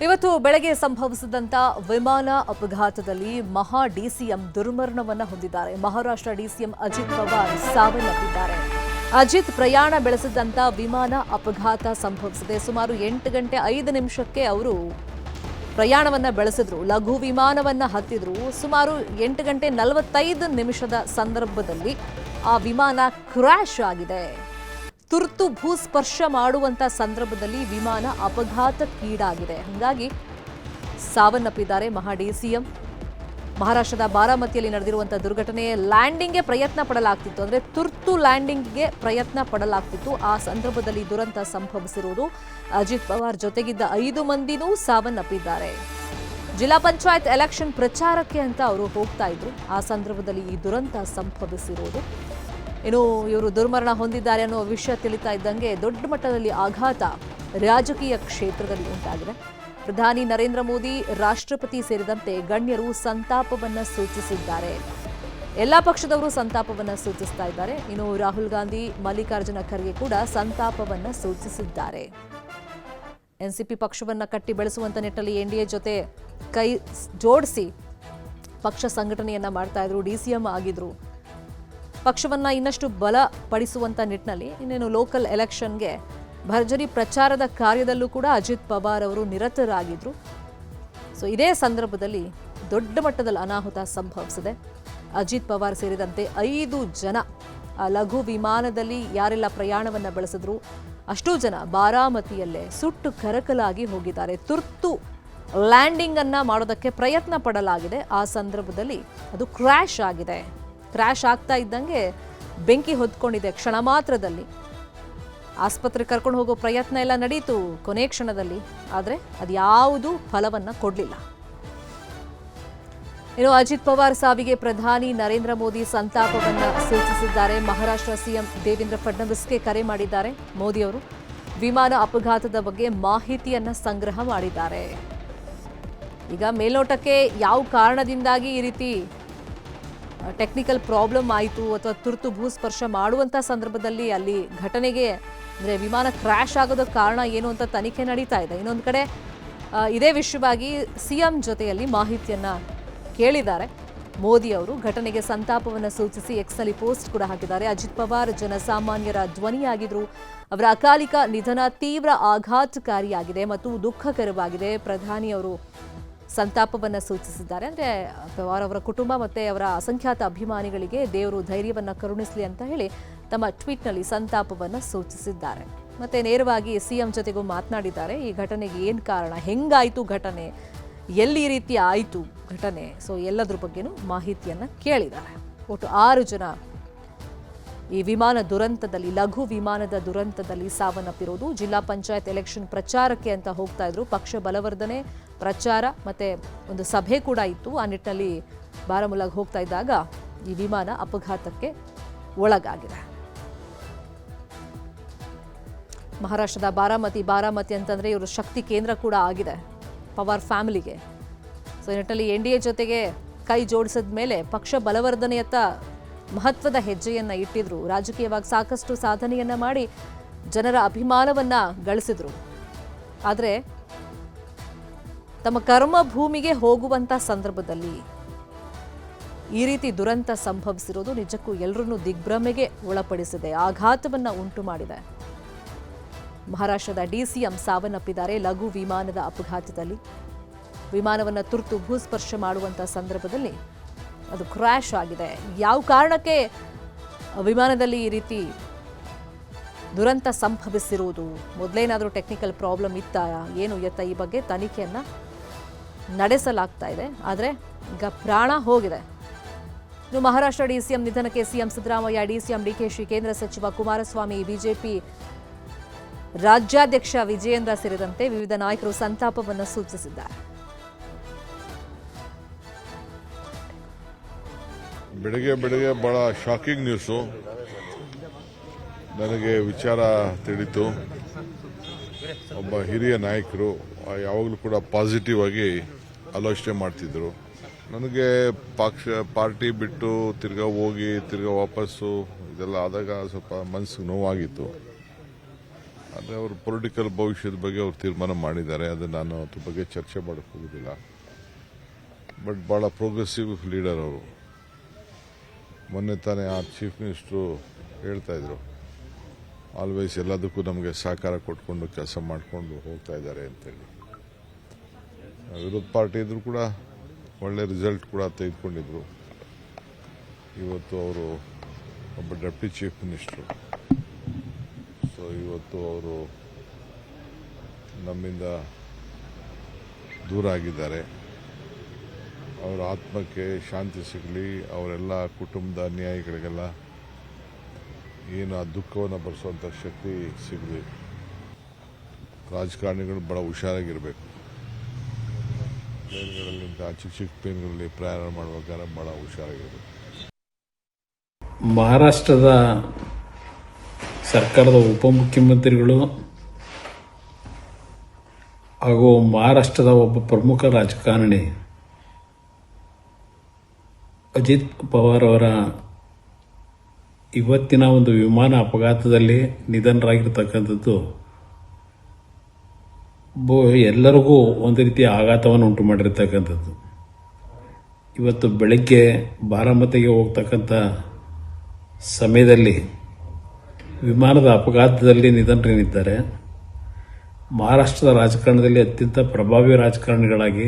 ಇವತ್ತು ಬೆಳಗ್ಗೆ ಸಂಭವಿಸಿದಂತ ವಿಮಾನ ಅಪಘಾತದಲ್ಲಿ ಮಹಾ ಡಿಸಿಎಂ ದುರ್ಮರಣವನ್ನ ಹೊಂದಿದ್ದಾರೆ. ಮಹಾರಾಷ್ಟ್ರ ಡಿಸಿಎಂ ಅಜಿತ್ ಪವಾರ್ ಸಾವನ್ನಪ್ಪಿದ್ದಾರೆ. ಅಜಿತ್ ಪ್ರಯಾಣ ಬೆಳೆಸಿದಂತ ವಿಮಾನ ಅಪಘಾತ ಸಂಭವಿಸಿದೆ. ಸುಮಾರು 8 ಗಂಟೆ 5 ನಿಮಿಷಕ್ಕೆ ಅವರು ಪ್ರಯಾಣವನ್ನ ಬೆಳೆಸಿದ್ರು. ಲಘು ವಿಮಾನವನ್ನ ಹತ್ತಿದ್ರು. ಸುಮಾರು 8 ಗಂಟೆ 45 ನಿಮಿಷದ ಸಂದರ್ಭದಲ್ಲಿ ಆ ವಿಮಾನ ಕ್ರ್ಯಾಶ್ ಆಗಿದೆ. ತುರ್ತು ಭೂಸ್ಪರ್ಶ ಮಾಡುವಂತ ಸಂದರ್ಭದಲ್ಲಿ ವಿಮಾನ ಅಪಘಾತಕ್ಕೀಡಾಗಿದೆ. ಹಾಗಾಗಿ ಸಾವನ್ನಪ್ಪಿದ್ದಾರೆ ಮಹಾ ಡಿಸಿಎಂ. ಮಹಾರಾಷ್ಟ್ರದ ಬಾರಾಮತಿಯಲ್ಲಿ ನಡೆದಿರುವಂತಹ ದುರ್ಘಟನೆ ಲ್ಯಾಂಡಿಂಗ್ಗೆ ಪ್ರಯತ್ನ ಪಡಲಾಗ್ತಿತ್ತು, ಅಂದ್ರೆ ತುರ್ತು ಲ್ಯಾಂಡಿಂಗ್ಗೆ ಪ್ರಯತ್ನ ಪಡಲಾಗ್ತಿತ್ತು. ಆ ಸಂದರ್ಭದಲ್ಲಿ ದುರಂತ ಸಂಭವಿಸಿರುವುದು. ಅಜಿತ್ ಪವಾರ್ ಜೊತೆಗಿದ್ದ 5 ಮಂದಿನೂ ಸಾವನ್ನಪ್ಪಿದ್ದಾರೆ. ಜಿಲ್ಲಾ ಪಂಚಾಯತ್ ಎಲೆಕ್ಷನ್ ಪ್ರಚಾರಕ್ಕೆ ಅಂತ ಅವರು ಹೋಗ್ತಾ ಇದ್ರು. ಆ ಸಂದರ್ಭದಲ್ಲಿ ಈ ದುರಂತ ಸಂಭವಿಸಿರುವುದು. ಇನ್ನು ಇವರು ದುರ್ಮರಣ ಹೊಂದಿದ್ದಾರೆ ಅನ್ನೋ ವಿಷಯ ತಿಳಿತಾ ಇದ್ದಂಗೆ ದೊಡ್ಡ ಮಟ್ಟದಲ್ಲಿ ಆಘಾತ ರಾಜಕೀಯ ಕ್ಷೇತ್ರದಲ್ಲಿ ಉಂಟಾಗಿದೆ. ಪ್ರಧಾನಿ ನರೇಂದ್ರ ಮೋದಿ, ರಾಷ್ಟ್ರಪತಿ ಸೇರಿದಂತೆ ಗಣ್ಯರು ಸಂತಾಪವನ್ನ ಸೂಚಿಸಿದ್ದಾರೆ. ಎಲ್ಲ ಪಕ್ಷದವರು ಸಂತಾಪವನ್ನ ಸೂಚಿಸ್ತಾ ಇದ್ದಾರೆ. ಇನ್ನು ರಾಹುಲ್ ಗಾಂಧಿ, ಮಲ್ಲಿಕಾರ್ಜುನ ಖರ್ಗೆ ಕೂಡ ಸಂತಾಪವನ್ನ ಸೂಚಿಸಿದ್ದಾರೆ. ಎನ್ಸಿಪಿ ಪಕ್ಷವನ್ನ ಕಟ್ಟಿ ಬೆಳೆಸುವಂತ ನಿಟ್ಟಿನಲ್ಲಿ ಎನ್ಡಿಎ ಜೊತೆ ಕೈ ಜೋಡಿಸಿ ಪಕ್ಷ ಸಂಘಟನೆಯನ್ನ ಮಾಡ್ತಾ ಇದ್ರು. ಡಿಸಿಎಂ ಆಗಿದ್ರು. ಪಕ್ಷವನ್ನ ಇನ್ನಷ್ಟು ಬಲಪಡಿಸುವಂತ ನಿಟ್ಟಿನಲ್ಲಿ ಇನ್ನೇನು ಲೋಕಲ್ ಎಲೆಕ್ಷನ್ಗೆ ಭರ್ಜರಿ ಪ್ರಚಾರದ ಕಾರ್ಯದಲ್ಲೂ ಕೂಡ ಅಜಿತ್ ಪವಾರ್ ಅವರು ನಿರತರಾಗಿದ್ರು. ಸೊ ಇದೇ ಸಂದರ್ಭದಲ್ಲಿ ದೊಡ್ಡ ಮಟ್ಟದಲ್ಲಿ ಅನಾಹುತ ಸಂಭವಿಸಿದೆ. ಅಜಿತ್ ಪವಾರ್ ಸೇರಿದಂತೆ 5 ಜನ ಆ ಲಘು ವಿಮಾನದಲ್ಲಿ ಯಾರೆಲ್ಲ ಪ್ರಯಾಣವನ್ನ ಬೆಳೆಸಿದ್ರು ಅಷ್ಟೂ ಜನ ಬಾರಾಮತಿಯಲ್ಲೇ ಸುಟ್ಟು ಕರಕಲಾಗಿ ಹೋಗಿದ್ದಾರೆ. ತುರ್ತು ಲ್ಯಾಂಡಿಂಗ್ ಅನ್ನ ಮಾಡೋದಕ್ಕೆ ಪ್ರಯತ್ನ ಪಡಲಾಗಿದೆ. ಆ ಸಂದರ್ಭದಲ್ಲಿ ಅದು ಕ್ರ್ಯಾಶ್ ಆಗಿದೆ. ಕ್ರ್ಯಾಶ್ ಆಗ್ತಾ ಇದ್ದಂಗೆ ಬೆಂಕಿ ಹೊತ್ಕೊಂಡಿದೆ. ಕ್ಷಣ ಮಾತ್ರದಲ್ಲಿ ಆಸ್ಪತ್ರೆಗೆ ಕರ್ಕೊಂಡು ಹೋಗೋ ಪ್ರಯತ್ನ ಎಲ್ಲ ನಡೀತು ಕೊನೆ ಕ್ಷಣದಲ್ಲಿ. ಆದರೆ ಅದು ಯಾವುದು ಫಲವನ್ನ ಕೊಡಲಿಲ್ಲ. ಇನ್ನು ಅಜಿತ್ ಪವಾರ್ ಸಾವಿಗೆ ಪ್ರಧಾನಿ ನರೇಂದ್ರ ಮೋದಿ ಸಂತಾಪವನ್ನ ಸೂಚಿಸಿದ್ದಾರೆ. ಮಹಾರಾಷ್ಟ್ರ ಸಿಎಂ ದೇವೇಂದ್ರ ಫಡ್ನವೀಸ್ಗೆ ಕರೆ ಮಾಡಿದ್ದಾರೆ ಮೋದಿ ಅವರು. ವಿಮಾನ ಅಪಘಾತದ ಬಗ್ಗೆ ಮಾಹಿತಿಯನ್ನ ಸಂಗ್ರಹ ಮಾಡಿದ್ದಾರೆ. ಈಗ ಮೇಲ್ನೋಟಕ್ಕೆ ಯಾವ ಕಾರಣದಿಂದಾಗಿ ಈ ರೀತಿ ಟೆಕ್ನಿಕಲ್ ಪ್ರಾಬ್ಲಮ್ ಆಯಿತು ಅಥವಾ ತುರ್ತು ಭೂಸ್ಪರ್ಶ ಮಾಡುವಂಥ ಸಂದರ್ಭದಲ್ಲಿ ಅಲ್ಲಿ ಘಟನೆಗೆ ಅಂದರೆ ವಿಮಾನ ಕ್ರ್ಯಾಶ್ ಆಗೋದಕ್ಕೆ ಕಾರಣ ಏನು ಅಂತ ತನಿಖೆ ನಡೀತಾ ಇದೆ. ಇನ್ನೊಂದು ಕಡೆ ಇದೇ ವಿಷಯವಾಗಿ ಸಿಎಂ ಜೊತೆಯಲ್ಲಿ ಮಾಹಿತಿಯನ್ನು ಕೇಳಿದ್ದಾರೆ ಮೋದಿ ಅವರು. ಘಟನೆಗೆ ಸಂತಾಪವನ್ನು ಸೂಚಿಸಿ ಎಕ್ಸ್ನಲ್ಲಿ ಪೋಸ್ಟ್ ಕೂಡ ಹಾಕಿದ್ದಾರೆ. ಅಜಿತ್ ಪವಾರ್ ಜನಸಾಮಾನ್ಯರ ಧ್ವನಿಯಾಗಿದ್ರು. ಅವರ ಅಕಾಲಿಕ ನಿಧನ ತೀವ್ರ ಆಘಾತಕಾರಿಯಾಗಿದೆ ಮತ್ತು ದುಃಖಕರವಾಗಿದೆ. ಪ್ರಧಾನಿಯವರು ಸಂತಾಪವನ್ನು ಸೂಚಿಸಿದ್ದಾರೆ. ಅಂದರೆ ಪವಾರ್ ಅವರ ಕುಟುಂಬ ಮತ್ತು ಅವರ ಅಸಂಖ್ಯಾತ ಅಭಿಮಾನಿಗಳಿಗೆ ದೇವರು ಧೈರ್ಯವನ್ನು ಕರುಣಿಸಲಿ ಅಂತ ಹೇಳಿ ತಮ್ಮ ಟ್ವೀಟ್ನಲ್ಲಿ ಸಂತಾಪವನ್ನು ಸೂಚಿಸಿದ್ದಾರೆ. ಮತ್ತು ನೇರವಾಗಿ ಸಿಎಂ ಜೊತೆಗೂ ಮಾತನಾಡಿದ್ದಾರೆ. ಈ ಘಟನೆಗೆ ಏನು ಕಾರಣ, ಹೆಂಗಾಯಿತು ಘಟನೆ, ಎಲ್ಲಿ ಈ ರೀತಿ ಆಯಿತು ಘಟನೆ, ಸೊ ಎಲ್ಲದ್ರ ಬಗ್ಗೆನೂ ಮಾಹಿತಿಯನ್ನು ಕೇಳಿದ್ದಾರೆ. ಒಟ್ಟು 6 ಜನ ಈ ವಿಮಾನ ದುರಂತದಲ್ಲಿ, ಲಘು ವಿಮಾನದ ದುರಂತದಲ್ಲಿ ಸಾವನ್ನಪ್ಪಿರೋದು. ಜಿಲ್ಲಾ ಪಂಚಾಯತ್ ಎಲೆಕ್ಷನ್ ಪ್ರಚಾರಕ್ಕೆ ಅಂತ ಹೋಗ್ತಾ ಇದ್ರು. ಪಕ್ಷ ಬಲವರ್ಧನೆ ಪ್ರಚಾರ ಮತ್ತೆ ಒಂದು ಸಭೆ ಕೂಡ ಇತ್ತು. ಆ ನಿಟ್ಟಿನಲ್ಲಿ ಬಾರಾಮುಲ್ಲಾಗೆ ಹೋಗ್ತಾ ಇದ್ದಾಗ ಈ ವಿಮಾನ ಅಪಘಾತಕ್ಕೆ ಒಳಗಾಗಿದೆ. ಮಹಾರಾಷ್ಟ್ರದ ಬಾರಾಮತಿ ಅಂತಂದ್ರೆ ಇವರು ಶಕ್ತಿ ಕೇಂದ್ರ ಕೂಡ ಆಗಿದೆ ಪವಾರ್ ಫ್ಯಾಮಿಲಿಗೆ. ಸೊ ಈ ನಿಟ್ಟಿನಲ್ಲಿ ಎನ್ಡಿಎ ಜೊತೆಗೆ ಕೈ ಜೋಡಿಸಿದ ಮೇಲೆ ಪಕ್ಷ ಬಲವರ್ಧನೆಯತ್ತ ಮಹತ್ವದ ಹೆಜ್ಜೆಯನ್ನ ಇಟ್ಟಿದ್ರು. ರಾಜಕೀಯವಾಗಿ ಸಾಕಷ್ಟು ಸಾಧನೆಯನ್ನ ಮಾಡಿ ಜನರ ಅಭಿಮಾನವನ್ನ ಗಳಿಸಿದ್ರು. ಆದರೆ ತಮ್ಮ ಕರ್ಮ ಭೂಮಿಗೆ ಹೋಗುವಂತ ಸಂದರ್ಭದಲ್ಲಿ ಈ ರೀತಿ ದುರಂತ ಸಂಭವಿಸಿರೋದು ನಿಜಕ್ಕೂ ಎಲ್ಲರನ್ನೂ ದಿಗ್ಭ್ರಮೆಗೆ ಒಳಪಡಿಸಿದೆ, ಆಘಾತವನ್ನ ಉಂಟು ಮಾಡಿದೆ. ಮಹಾರಾಷ್ಟ್ರದ ಡಿಸಿಎಂ ಸಾವನ್ನಪ್ಪಿದ್ದಾರೆ ಲಘು ವಿಮಾನದ ಅಪಘಾತದಲ್ಲಿ. ವಿಮಾನವನ್ನು ತುರ್ತು ಭೂಸ್ಪರ್ಶ ಮಾಡುವಂತ ಸಂದರ್ಭದಲ್ಲಿ ಅದು ಕ್ರ್ಯಾಶ್ ಆಗಿದೆ. ಯಾವ ಕಾರಣಕ್ಕೆ ವಿಮಾನದಲ್ಲಿ ಈ ರೀತಿ ದುರಂತ ಸಂಭವಿಸಿರುವುದು, ಮೊದಲೇನಾದರೂ ಟೆಕ್ನಿಕಲ್ ಪ್ರಾಬ್ಲಮ್ ಇತ್ತಾ, ಏನು ಎತ್ತ, ಈ ಬಗ್ಗೆ ತನಿಖೆಯನ್ನು ನಡೆಸಲಾಗ್ತಾ ಇದೆ. ಆದರೆ ಈಗ ಪ್ರಾಣ ಹೋಗಿದೆ. ಇನ್ನು ಮಹಾರಾಷ್ಟ್ರ ಡಿಸಿಎಂ ನಿಧನಕ್ಕೆ ಸಿಎಂ ಸಿದ್ದರಾಮಯ್ಯ, ಡಿಸಿಎಂ ಡಿಕೆಶಿ, ಕೇಂದ್ರ ಸಚಿವ ಕುಮಾರಸ್ವಾಮಿ, ಬಿಜೆಪಿ ರಾಜ್ಯಾಧ್ಯಕ್ಷ ವಿಜಯೇಂದ್ರ ಸೇರಿದಂತೆ ವಿವಿಧ ನಾಯಕರು ಸಂತಾಪವನ್ನು ಸೂಚಿಸಿದ್ದಾರೆ. ಬೆಳಗ್ಗೆ ಬಹಳ ಶಾಕಿಂಗ್ ನ್ಯೂಸು. ನನಗೆ ವಿಚಾರ ತಿಳಿತು. ಒಬ್ಬ ಹಿರಿಯ ನಾಯಕರು ಯಾವಾಗಲೂ ಕೂಡ ಪಾಸಿಟಿವ್ ಆಗಿ ಆಲೋಚನೆ ಮಾಡ್ತಿದ್ರು. ನನಗೆ ಪಾರ್ಟಿ ಬಿಟ್ಟು ತಿರ್ಗಾ ಹೋಗಿ ತಿರ್ಗಾ ವಾಪಸ್ಸು ಇದೆಲ್ಲ ಆದಾಗ ಸ್ವಲ್ಪ ಮನಸ್ಸಿಗೆ ನೋವಾಗಿತ್ತು. ಆದರೆ ಅವರು ಪೊಲಿಟಿಕಲ್ ಭವಿಷ್ಯದ ಬಗ್ಗೆ ಅವರು ತೀರ್ಮಾನ ಮಾಡಿದ್ದಾರೆ. ಅದನ್ನು ನಾನು ಅದ್ರ ಬಗ್ಗೆ ಚರ್ಚೆ ಮಾಡೋಕ್ಕೆ ಹೋಗೋದಿಲ್ಲ. ಬಟ್ ಭಾಳ ಪ್ರೋಗ್ರೆಸಿವ್ ಲೀಡರ್ ಅವರು. ಮೊನ್ನೆ ತಾನೇ ಆ ಚೀಫ್ ಮಿನಿಸ್ಟ್ರು ಹೇಳ್ತಾ ಇದ್ರು, ಆಲ್ವೇಸ್ ಎಲ್ಲದಕ್ಕೂ ನಮಗೆ ಸಹಕಾರ ಕೊಟ್ಕೊಂಡು ಕೆಲಸ ಮಾಡಿಕೊಂಡು ಹೋಗ್ತಾ ಇದ್ದಾರೆ ಅಂತೇಳಿ. ವಿರೋಧ ಪಾರ್ಟಿ ಇದ್ರು ಕೂಡ ಒಳ್ಳೆ ರಿಸಲ್ಟ್ ಕೂಡ ತೆಗೆದುಕೊಂಡಿದ್ರು. ಇವತ್ತು ಅವರು ಒಬ್ಬ ಡೆಪ್ಟಿ ಚೀಫ್ ಮಿನಿಸ್ಟ್ರು. ಸೊ ಇವತ್ತು ಅವರು ನಮ್ಮಿಂದ ದೂರ ಆಗಿದ್ದಾರೆ. ಅವರ ಆತ್ಮಕ್ಕೆ ಶಾಂತಿ ಸಿಗಲಿ, ಅವರೆಲ್ಲ ಕುಟುಂಬದ ಅನ್ಯಾಯಿಗಳಿಗೆಲ್ಲ ಏನು ಆ ದುಃಖವನ್ನು ಭರಿಸುವಂಥ ಶಕ್ತಿ ಸಿಗಲಿ. ರಾಜಕಾರಣಿಗಳು ಭಾಳ ಹುಷಾರಾಗಿರಬೇಕು. ಪ್ಲೇನ್ಗಳಲ್ಲಿಂದ ಚಿಕ್ಕ ಚಿಕ್ಕ ಪ್ಲೇನ್ಗಳಲ್ಲಿ ಪ್ರಯಾಣ ಮಾಡುವಾಗ ಭಾಳ ಹುಷಾರಾಗಿರಬೇಕು. ಮಹಾರಾಷ್ಟ್ರದ ಸರ್ಕಾರದ ಉಪಮುಖ್ಯಮಂತ್ರಿಗಳು ಹಾಗೂ ಮಹಾರಾಷ್ಟ್ರದ ಒಬ್ಬ ಪ್ರಮುಖ ರಾಜಕಾರಣಿ ಅಜಿತ್ ಪವಾರ್ ಅವರ ಇವತ್ತಿನ ಒಂದು ವಿಮಾನ ಅಪಘಾತದಲ್ಲಿ ನಿಧನರಾಗಿರ್ತಕ್ಕಂಥದ್ದು ಎಲ್ಲರಿಗೂ ಒಂದು ರೀತಿಯ ಆಘಾತವನ್ನು ಉಂಟು ಮಾಡಿರ್ತಕ್ಕಂಥದ್ದು. ಇವತ್ತು ಬೆಳಗ್ಗೆ ಬಾರಾಮತಿಗೆ ಹೋಗ್ತಕ್ಕಂಥ ಸಮಯದಲ್ಲಿ ವಿಮಾನದ ಅಪಘಾತದಲ್ಲಿ ನಿಧನರಾಗಿದ್ದಾರೆ. ಮಹಾರಾಷ್ಟ್ರದ ರಾಜಕಾರಣದಲ್ಲಿ ಅತ್ಯಂತ ಪ್ರಭಾವಿ ರಾಜಕಾರಣಿಗಳಾಗಿ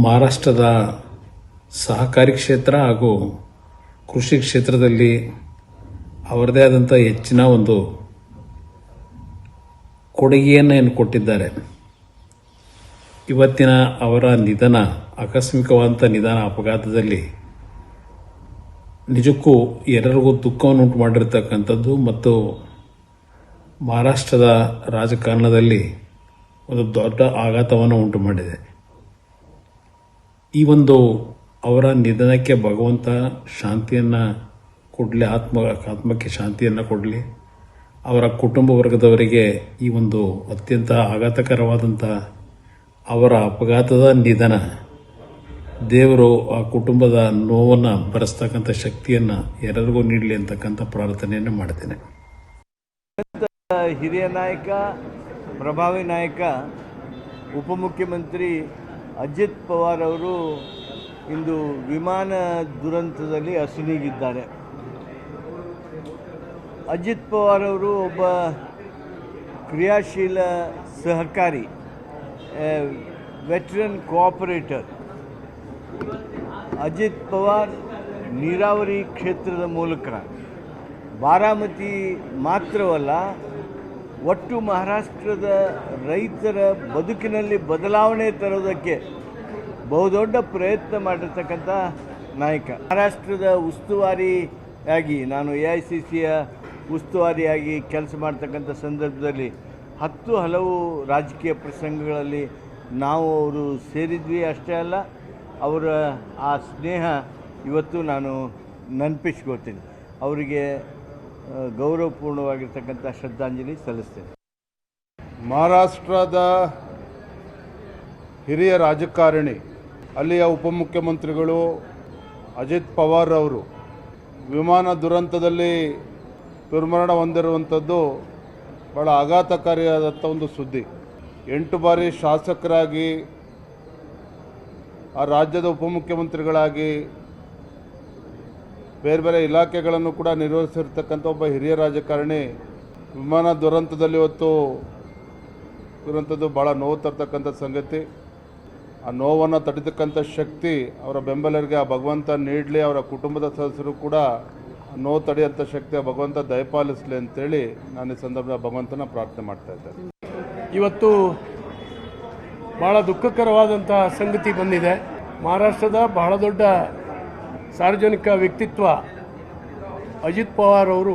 ಮಹಾರಾಷ್ಟ್ರದ ಸಹಕಾರಿ ಕ್ಷೇತ್ರ ಹಾಗೂ ಕೃಷಿ ಕ್ಷೇತ್ರದಲ್ಲಿ ಅವರದೇ ಆದಂಥ ಹೆಚ್ಚಿನ ಒಂದು ಕೊಡುಗೆಯನ್ನು ಕೊಟ್ಟಿದ್ದಾರೆ. ಇವತ್ತಿನ ಅವರ ನಿಧನ, ಆಕಸ್ಮಿಕವಾದಂಥ ನಿಧನ ಅಪಘಾತದಲ್ಲಿ ನಿಜಕ್ಕೂ ಎಲ್ಲರಿಗೂ ದುಃಖವನ್ನು ಉಂಟು ಮಾಡಿರ್ತಕ್ಕಂಥದ್ದು ಮತ್ತು ಮಹಾರಾಷ್ಟ್ರದ ರಾಜಕಾರಣದಲ್ಲಿ ಒಂದು ದೊಡ್ಡ ಆಘಾತವನ್ನು ಉಂಟು ಮಾಡಿದೆ. ಈ ಒಂದು ಅವರ ನಿಧನಕ್ಕೆ ಭಗವಂತ ಶಾಂತಿಯನ್ನು ಕೊಡಲಿ, ಆತ್ಮಕ್ಕೆ ಶಾಂತಿಯನ್ನು ಕೊಡಲಿ. ಅವರ ಕುಟುಂಬ ವರ್ಗದವರಿಗೆ ಈ ಒಂದು ಅತ್ಯಂತ ಆಘಾತಕರವಾದಂಥ ಅವರ ಅಪಘಾತದ ನಿಧನ ದೇವರು ಆ ಕುಟುಂಬದ ನೋವನ್ನು ಭರಿಸ್ತಕ್ಕಂಥ ಶಕ್ತಿಯನ್ನು ಎಲ್ಲರಿಗೂ ನೀಡಲಿ ಅಂತಕ್ಕಂಥ ಪ್ರಾರ್ಥನೆಯನ್ನು ಮಾಡ್ತೇನೆ. ಹಿರಿಯ ನಾಯಕ, ಪ್ರಭಾವಿ ನಾಯಕ, ಉಪಮುಖ್ಯಮಂತ್ರಿ ಅಜಿತ್ ಪವಾರ್ ಅವರು ಇಂದು ವಿಮಾನ ದುರಂತದಲ್ಲಿ ಅಸುನೀಗಿದ್ದಾರೆ. ಅಜಿತ್ ಪವಾರ್ ಅವರು ಒಬ್ಬ ಕ್ರಿಯಾಶೀಲ ಸಹಕಾರಿ, ವೆಟ್ರನ್ ಕೋಆಪರೇಟರ್. ಅಜಿತ್ ಪವಾರ್ ನೀರಾವರಿ ಕ್ಷೇತ್ರದ ಮೂಲಕ ಬಾರಾಮತಿ ಮಾತ್ರವಲ್ಲ, ಒಟ್ಟು ಮಹಾರಾಷ್ಟ್ರದ ರೈತರ ಬದುಕಿನಲ್ಲಿ ಬದಲಾವಣೆ ತರೋದಕ್ಕೆ ಬಹುದೊಡ್ಡ ಪ್ರಯತ್ನ ಮಾಡಿರ್ತಕ್ಕಂಥ ನಾಯಕ. ಮಹಾರಾಷ್ಟ್ರದ ಉಸ್ತುವಾರಿಯಾಗಿ, ನಾನು AICCಯ ಉಸ್ತುವಾರಿಯಾಗಿ ಕೆಲಸ ಮಾಡ್ತಕ್ಕಂಥ ಸಂದರ್ಭದಲ್ಲಿ ಹಲವು ರಾಜಕೀಯ ಪ್ರಸಂಗಗಳಲ್ಲಿ ನಾವು ಅವರು ಸೇರಿದ್ವಿ. ಅಷ್ಟೇ ಅಲ್ಲ, ಅವರ ಆ ಸ್ನೇಹ ಇವತ್ತು ನಾನು ನೆನಪಿಸ್ಕೊಳ್ತೀನಿ. ಅವರಿಗೆ ಗೌರವಪೂರ್ಣವಾಗಿರ್ತಕ್ಕಂಥ ಶ್ರದ್ಧಾಂಜಲಿ ಸಲ್ಲಿಸ್ತೇನೆ. ಮಹಾರಾಷ್ಟ್ರದ ಹಿರಿಯ ರಾಜಕಾರಣಿ, ಅಲ್ಲಿಯ ಉಪಮುಖ್ಯಮಂತ್ರಿಗಳು ಅಜಿತ್ ಪವಾರ್ ಅವರು ವಿಮಾನ ದುರಂತದಲ್ಲಿ ದುರ್ಮರಣ ಹೊಂದಿರುವಂಥದ್ದು ಭಾಳ ಆಘಾತಕಾರಿಯಾದಂಥ ಒಂದು ಸುದ್ದಿ. 8 ಬಾರಿ ಶಾಸಕರಾಗಿ, ಆ ರಾಜ್ಯದ ಉಪಮುಖ್ಯಮಂತ್ರಿಗಳಾಗಿ ಬೇರೆ ಬೇರೆ ಇಲಾಖೆಗಳನ್ನು ಕೂಡ ನಿರ್ವಹಿಸಿರ್ತಕ್ಕಂಥ ಒಬ್ಬ ಹಿರಿಯ ರಾಜಕಾರಣಿ ವಿಮಾನ ದುರಂತದಲ್ಲಿ ಇರುವಂಥದ್ದು ಭಾಳ ನೋವು ತರ್ತಕ್ಕಂಥ ಸಂಗತಿ. ಆ ನೋವನ್ನು ತಡಿತಕ್ಕಂಥ ಶಕ್ತಿ ಅವರ ಬೆಂಬಲರಿಗೆ ಆ ಭಗವಂತ ನೀಡಲಿ. ಅವರ ಕುಟುಂಬದ ಸದಸ್ಯರು ಕೂಡ ನೋವು ತಡೆಯುವಂಥ ಶಕ್ತಿ ಆ ಭಗವಂತ ದಯಪಾಲಿಸಲಿ ಅಂತೇಳಿ ನಾನು ಈ ಸಂದರ್ಭದ ಭಗವಂತನ ಪ್ರಾರ್ಥನೆ ಮಾಡ್ತಾ ಇದ್ದೇನೆ. ಇವತ್ತು ಭಾಳ ದುಃಖಕರವಾದಂಥ ಸಂಗತಿ ಬಂದಿದೆ. ಮಹಾರಾಷ್ಟ್ರದ ಬಹಳ ದೊಡ್ಡ ಸಾರ್ವಜನಿಕ ವ್ಯಕ್ತಿತ್ವ ಅಜಿತ್ ಪವಾರ್ ಅವರು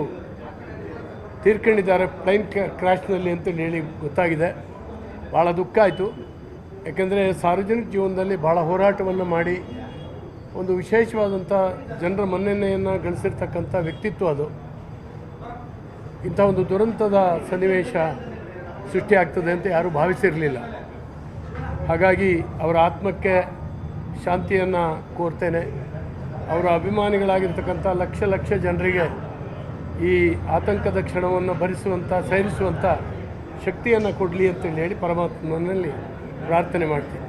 ತೀರ್ಕೊಂಡಿದ್ದಾರೆ ಪ್ಲೈನ್ ಕ್ರ್ಯಾಶ್ನಲ್ಲಿ ಅಂತ ಹೇಳಿ ಗೊತ್ತಾಗಿದೆ. ಭಾಳ ದುಃಖ ಆಯಿತು. ಯಾಕೆಂದರೆ ಸಾರ್ವಜನಿಕ ಜೀವನದಲ್ಲಿ ಭಾಳ ಹೋರಾಟವನ್ನು ಮಾಡಿ ಒಂದು ವಿಶೇಷವಾದಂಥ ಜನರ ಮನ್ನಣೆಯನ್ನು ಗಳಿಸಿರ್ತಕ್ಕಂಥ ವ್ಯಕ್ತಿತ್ವ ಅದು. ಇಂಥ ಒಂದು ದುರಂತದ ಸನ್ನಿವೇಶ ಸೃಷ್ಟಿಯಾಗ್ತದೆ ಅಂತ ಯಾರೂ ಭಾವಿಸಿರಲಿಲ್ಲ. ಹಾಗಾಗಿ ಅವರ ಆತ್ಮಕ್ಕೆ ಶಾಂತಿಯನ್ನು ಕೋರ್ತೇನೆ. ಅವರ ಅಭಿಮಾನಿಗಳಾಗಿರ್ತಕ್ಕಂಥ ಲಕ್ಷ ಜನರಿಗೆ ಈ ಆತಂಕದ ಕ್ಷಣವನ್ನು ಭರಿಸುವಂಥ ಸಹಿಸುವಂಥ ಶಕ್ತಿಯನ್ನು ಕೊಡಲಿ ಅಂತೇಳಿ ಹೇಳಿ ಪರಮಾತ್ಮನಲ್ಲಿ ಪ್ರಾರ್ಥನೆ ಮಾಡ್ತೀನಿ.